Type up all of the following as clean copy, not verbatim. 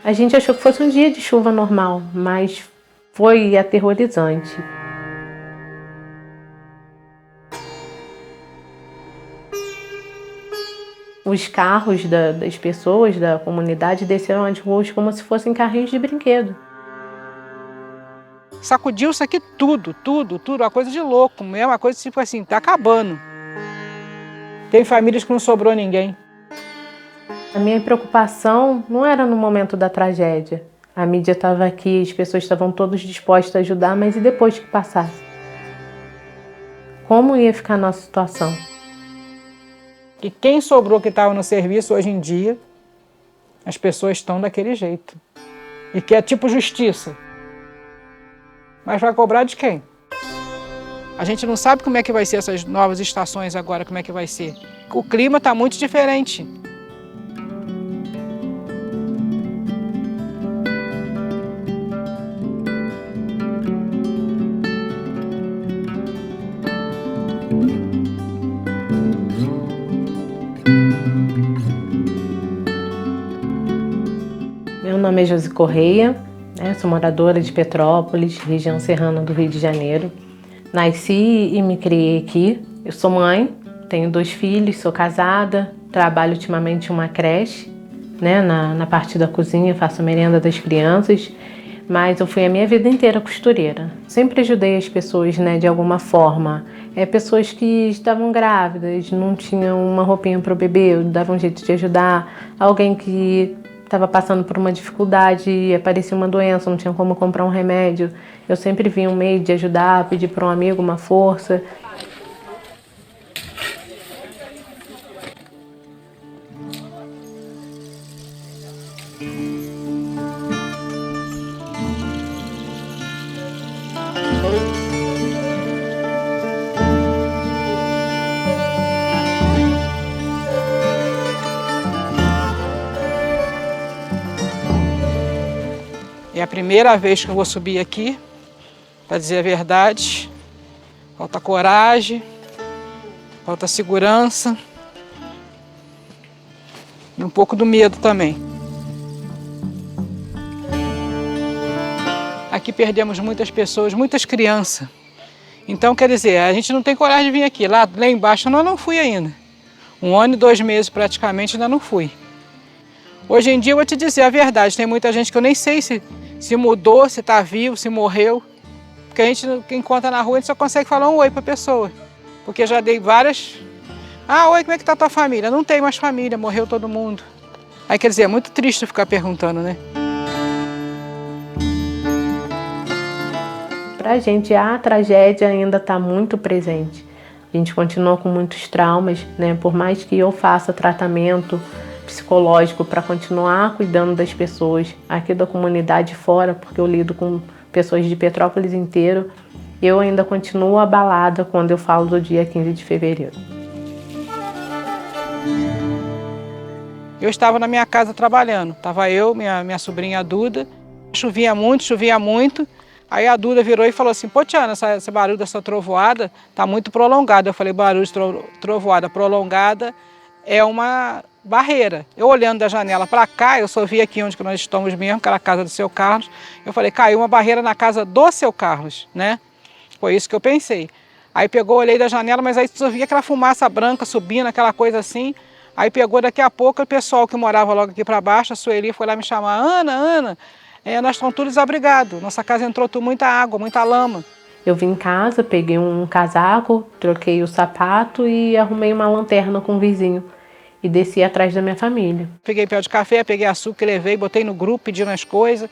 A gente achou que fosse um dia de chuva normal, mas foi aterrorizante. Os carros das pessoas da comunidade desceram as ruas como se fossem carrinhos de brinquedo. Sacudiu isso aqui tudo, uma coisa de louco mesmo, uma coisa tipo assim, tá acabando. Tem famílias que não sobrou ninguém. A minha preocupação não era no momento da tragédia. A mídia estava aqui, as pessoas estavam todas dispostas a ajudar, mas e depois que passasse? Como ia ficar a nossa situação? E quem sobrou que estava no serviço hoje em dia, as pessoas estão daquele jeito. E que é tipo justiça. Mas vai cobrar de quem? A gente não sabe como é que vai ser essas novas estações agora, como é que vai ser. O clima está muito diferente. Meu nome é Josi Correia, sou moradora de Petrópolis, região serrana do Rio de Janeiro. Nasci e me criei aqui. Eu sou mãe, tenho 2 filhos, sou casada, trabalho ultimamente em uma creche, na parte da cozinha, faço a merenda das crianças, mas eu fui a minha vida inteira costureira. Sempre ajudei as pessoas, de alguma forma. Pessoas que estavam grávidas, não tinham uma roupinha para o bebê, eu dava um jeito de ajudar. Alguém que estava passando por uma dificuldade, aparecia uma doença, não tinha como comprar um remédio. Eu sempre vi um meio de ajudar, pedir para um amigo uma força. É a primeira vez que eu vou subir aqui, para dizer a verdade. Falta coragem, falta segurança e um pouco do medo também. Aqui perdemos muitas pessoas, muitas crianças. Então, quer dizer, a gente não tem coragem de vir aqui. Lá embaixo eu não fui ainda. 1 ano e 2 meses praticamente ainda não fui. Hoje em dia eu vou te dizer a verdade, tem muita gente que eu nem sei se mudou, se está vivo, se morreu. Porque a gente encontra na rua, a gente só consegue falar um oi para a pessoa. Porque já dei várias... Ah, oi, como é que está a tua família? Não tem mais família, morreu todo mundo. Aí quer dizer, é muito triste ficar perguntando, né? Pra gente, a tragédia ainda está muito presente. A gente continua com muitos traumas, Por mais que eu faça tratamento psicológico para continuar cuidando das pessoas aqui da comunidade fora, porque eu lido com pessoas de Petrópolis inteiro, eu ainda continuo abalada quando eu falo do dia 15 de fevereiro. Eu estava na minha casa trabalhando, estava eu, minha sobrinha Duda, chovia muito. Aí a Duda virou e falou assim, pô, Tiana, esse barulho dessa trovoada está muito prolongado. Eu falei, barulho de trovoada prolongada é uma barreira. Eu olhando da janela para cá, eu só vi aqui onde nós estamos mesmo, que era a casa do seu Carlos. Eu falei, caiu uma barreira na casa do seu Carlos, né? Foi isso que eu pensei. Aí pegou, olhei da janela, mas aí só via aquela fumaça branca subindo, aquela coisa assim. Aí pegou daqui a pouco o pessoal que morava logo aqui para baixo, a Sueli foi lá me chamar, Ana, nós estamos todos desabrigados, nossa casa entrou muita água, muita lama. Eu vim em casa, peguei um casaco, troquei o sapato e arrumei uma lanterna com o vizinho e desci atrás da minha família. Peguei pé de café, peguei açúcar, levei, botei no grupo, pedindo as coisas.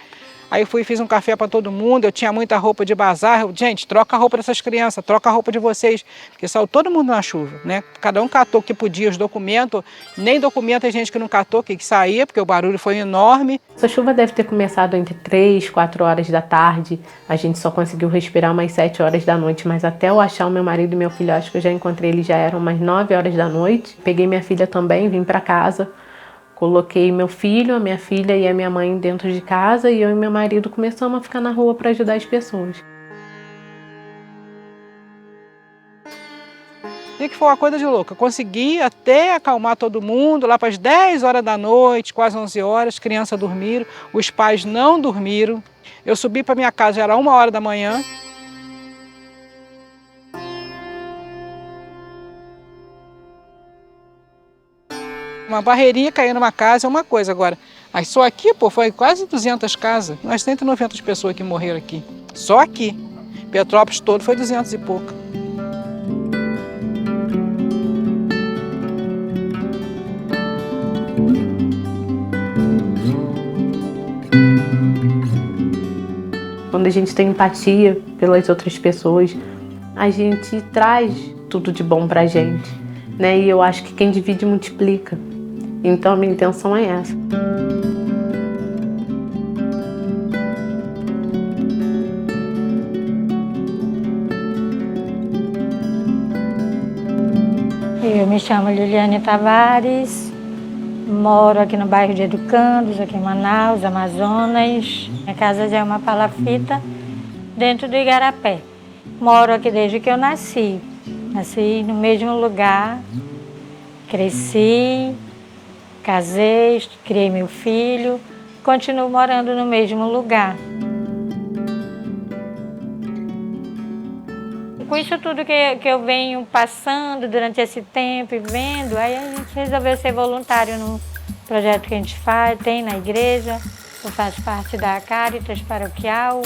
Aí fui e fiz um café para todo mundo, eu tinha muita roupa de bazar. Gente, troca a roupa dessas crianças, troca a roupa de vocês, porque saiu todo mundo na chuva, né? Cada um catou o que podia, os documentos, nem documento tem gente que não catou, que saía, porque o barulho foi enorme. Essa chuva deve ter começado entre 3, 4 horas da tarde, a gente só conseguiu respirar umas 7 horas da noite, mas até eu achar o meu marido e meu filho, acho que eu já encontrei eles, já eram umas 9 horas da noite. Peguei minha filha também, vim para casa. Coloquei meu filho, a minha filha e a minha mãe dentro de casa e eu e meu marido começamos a ficar na rua para ajudar as pessoas. que foi uma coisa de louco. Eu consegui até acalmar todo mundo, lá para as 10 horas da noite, quase 11 horas, as crianças dormiram, os pais não dormiram. Eu subi para minha casa, já era 1 hora da manhã. Uma barreirinha caindo numa casa é uma coisa, agora, aí só aqui, pô, foi quase 200 casas, umas 190 pessoas que morreram aqui, só aqui. Petrópolis todo foi 200 e pouco. Quando a gente tem empatia pelas outras pessoas, a gente traz tudo de bom pra gente, né? E eu acho que quem divide multiplica. Então a minha intenção é essa. Eu me chamo Liliane Tavares, moro aqui no bairro de Educandos, aqui em Manaus, Amazonas. Minha casa já é uma palafita dentro do Igarapé. Moro aqui desde que eu nasci. Nasci no mesmo lugar, cresci, casei, criei meu filho, continuo morando no mesmo lugar. Com isso tudo que eu venho passando durante esse tempo e vendo, aí a gente resolveu ser voluntário no projeto que a gente faz, tem na igreja. Eu faço parte da Caritas Paroquial.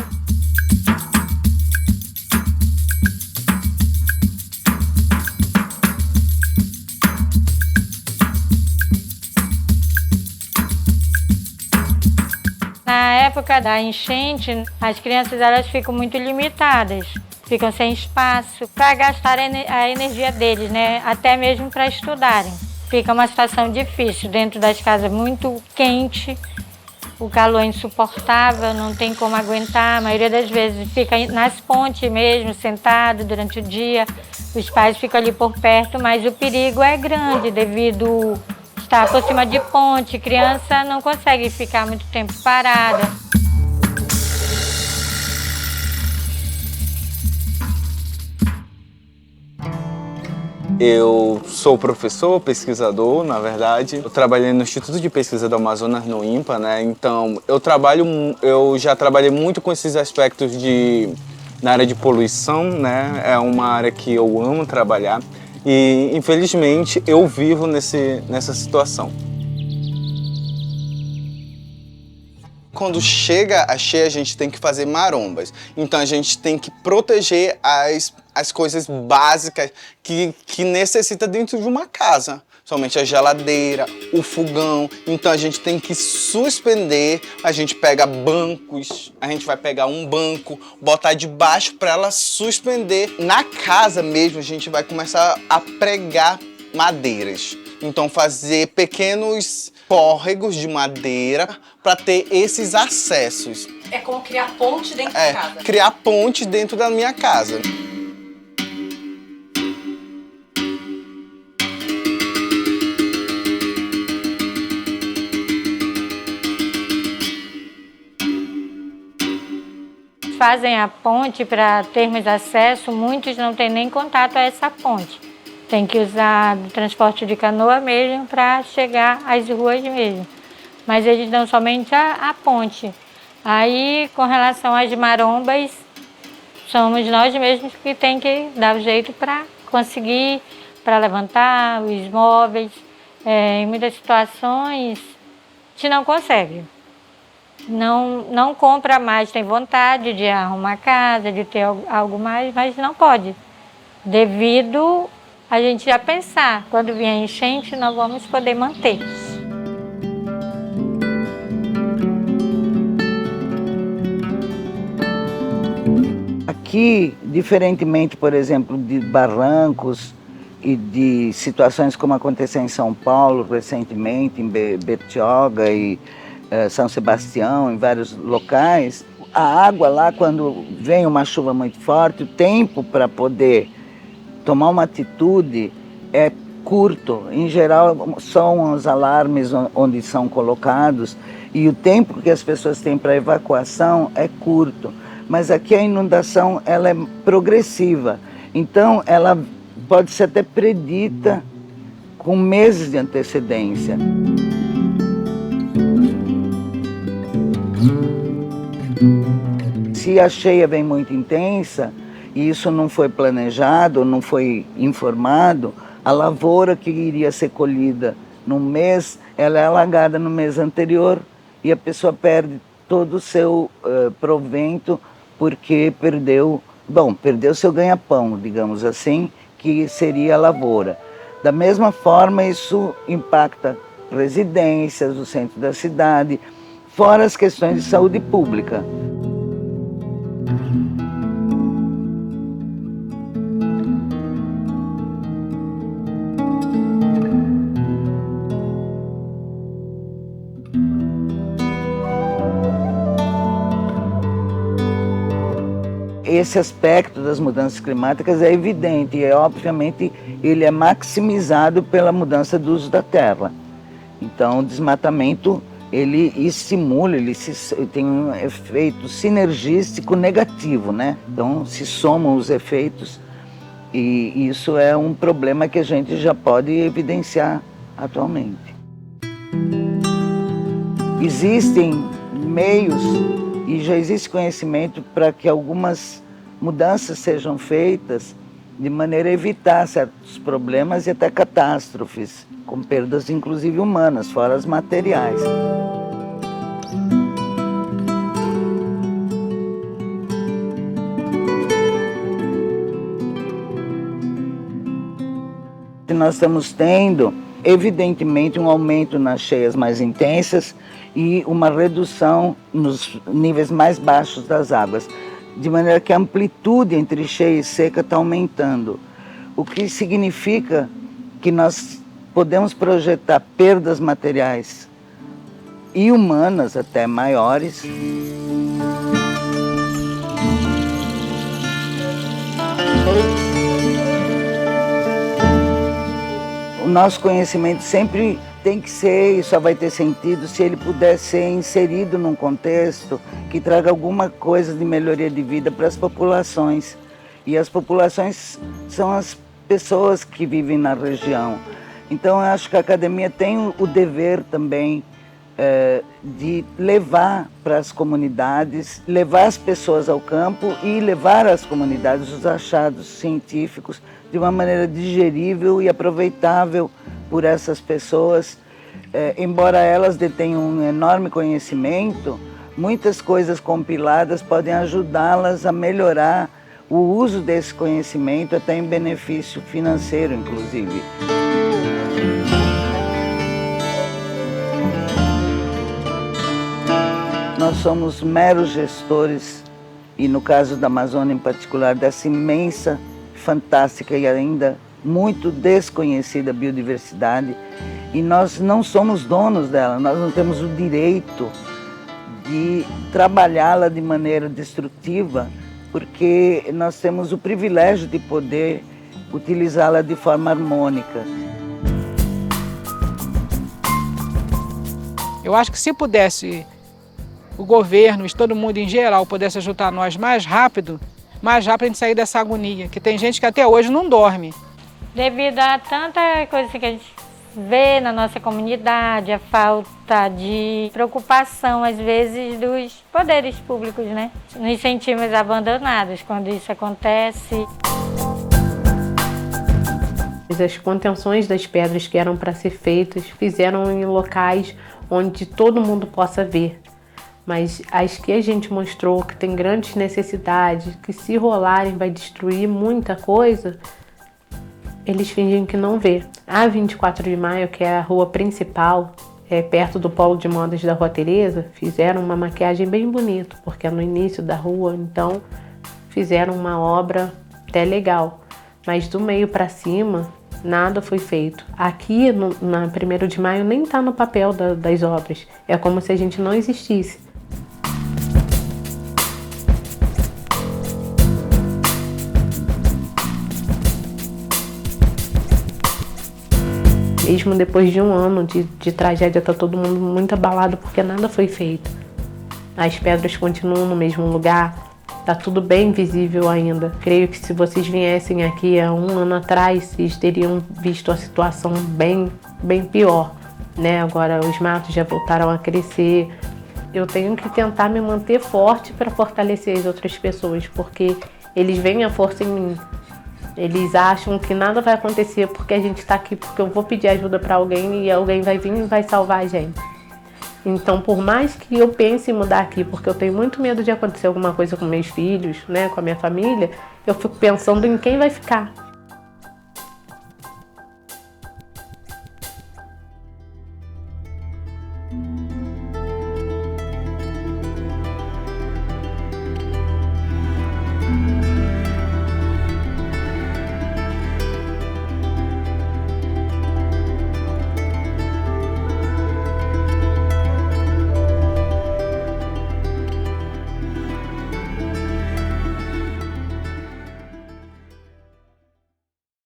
Na época da enchente, as crianças elas ficam muito limitadas. Ficam sem espaço para gastar a energia deles, né? Até mesmo para estudarem. Fica uma situação difícil, dentro das casas muito quente, o calor é insuportável, não tem como aguentar. A maioria das vezes fica nas pontes mesmo, sentado durante o dia. Os pais ficam ali por perto, mas o perigo é grande devido a estar por cima de ponte. Criança não consegue ficar muito tempo parada. Eu sou professor, pesquisador, na verdade. Eu trabalhei no Instituto de Pesquisa do Amazonas, no INPA, né? Então, eu já trabalhei muito com esses aspectos na área de poluição, né? É uma área que eu amo trabalhar e, infelizmente, eu vivo nessa situação. Quando chega a cheia, a gente tem que fazer marombas. Então a gente tem que proteger as coisas básicas que necessita dentro de uma casa. Somente a geladeira, o fogão. Então a gente tem que suspender, a gente pega bancos, a gente vai pegar um banco, botar debaixo para ela suspender. Na casa mesmo a gente vai começar a pregar madeiras. Então fazer pequenos córregos de madeira para ter esses acessos. É como criar ponte dentro de casa? Criar ponte dentro da minha casa. Fazem a ponte para termos acesso, muitos não têm nem contato a essa ponte. Tem que usar o transporte de canoa mesmo para chegar às ruas mesmo. Mas eles dão somente a ponte. Aí, com relação às marombas, somos nós mesmos que tem que dar o jeito para conseguir, para levantar os móveis. Em muitas situações, a gente não consegue. Não compra mais, tem vontade de arrumar casa, de ter algo mais, mas não pode. Devido a gente já pensar, quando vier enchente, nós vamos poder manter. Aqui, diferentemente, por exemplo, de barrancos e de situações como aconteceu em São Paulo recentemente, em Bertioga e São Sebastião, em vários locais, a água lá, quando vem uma chuva muito forte, o tempo para poder tomar uma atitude é curto. Em geral, são os alarmes onde são colocados e o tempo que as pessoas têm para evacuação é curto. Mas aqui a inundação ela é progressiva. Então, ela pode ser até predita com meses de antecedência. Se a cheia vem muito intensa e isso não foi planejado, não foi informado, a lavoura que iria ser colhida num mês, ela é alagada no mês anterior e a pessoa perde todo o seu provento porque perdeu seu ganha-pão, digamos assim, que seria a lavoura. Da mesma forma, isso impacta residências, o centro da cidade, fora as questões de saúde pública. Esse aspecto das mudanças climáticas é evidente e, obviamente, ele é maximizado pela mudança do uso da terra. Então, o desmatamento, ele estimula, ele tem um efeito sinergístico negativo, né? Então, se somam os efeitos e isso é um problema que a gente já pode evidenciar atualmente. Existem meios e já existe conhecimento para que algumas mudanças sejam feitas de maneira a evitar certos problemas e até catástrofes, com perdas inclusive humanas, fora as materiais. Nós estamos tendo, evidentemente, um aumento nas cheias mais intensas e uma redução nos níveis mais baixos das águas, de maneira que a amplitude entre cheia e seca está aumentando, o que significa que nós podemos projetar perdas materiais e humanas até maiores. O nosso conhecimento sempre tem que ser, e só vai ter sentido se ele puder ser inserido num contexto que traga alguma coisa de melhoria de vida para as populações. E as populações são as pessoas que vivem na região. Então eu acho que a academia tem o dever também de levar para as comunidades, levar as pessoas ao campo e levar às comunidades os achados científicos de uma maneira digerível e aproveitável por essas pessoas. Embora elas detenham um enorme conhecimento, muitas coisas compiladas podem ajudá-las a melhorar o uso desse conhecimento, até em benefício financeiro, inclusive. Nós somos meros gestores, e no caso da Amazônia em particular, dessa imensa, fantástica e ainda muito desconhecida biodiversidade, e nós não somos donos dela, nós não temos o direito de trabalhá-la de maneira destrutiva, porque nós temos o privilégio de poder utilizá-la de forma harmônica. Eu acho que se pudesse o governo e todo mundo em geral pudesse ajudar nós mais rápido a gente sair dessa agonia, que tem gente que até hoje não dorme. Devido a tanta coisa que a gente vê na nossa comunidade, a falta de preocupação, às vezes, dos poderes públicos, né? Nos sentimos abandonados quando isso acontece. As contenções das pedras que eram para ser feitas fizeram em locais onde todo mundo possa ver. Mas as que a gente mostrou que tem grandes necessidades, que se rolarem vai destruir muita coisa, eles fingem que não vê. A 24 de maio, que é a rua principal, perto do polo de modas da Rua Teresa, fizeram uma maquiagem bem bonita, porque é no início da rua, então fizeram uma obra até legal. Mas do meio para cima, nada foi feito. Aqui, na 1º de maio, nem está no papel das obras. É como se a gente não existisse. Mesmo depois de um ano de tragédia, está todo mundo muito abalado porque nada foi feito. As pedras continuam no mesmo lugar, Tá tudo bem visível ainda. Creio que se vocês viessem aqui há um ano atrás, vocês teriam visto a situação bem pior, né? Agora os matos já voltaram a crescer. Eu tenho que tentar me manter forte para fortalecer as outras pessoas, porque eles veem a força em mim. Eles acham que nada vai acontecer porque a gente está aqui, porque eu vou pedir ajuda para alguém e alguém vai vir e vai salvar a gente. Então, por mais que eu pense em mudar aqui, porque eu tenho muito medo de acontecer alguma coisa com meus filhos, né, com a minha família, eu fico pensando em quem vai ficar.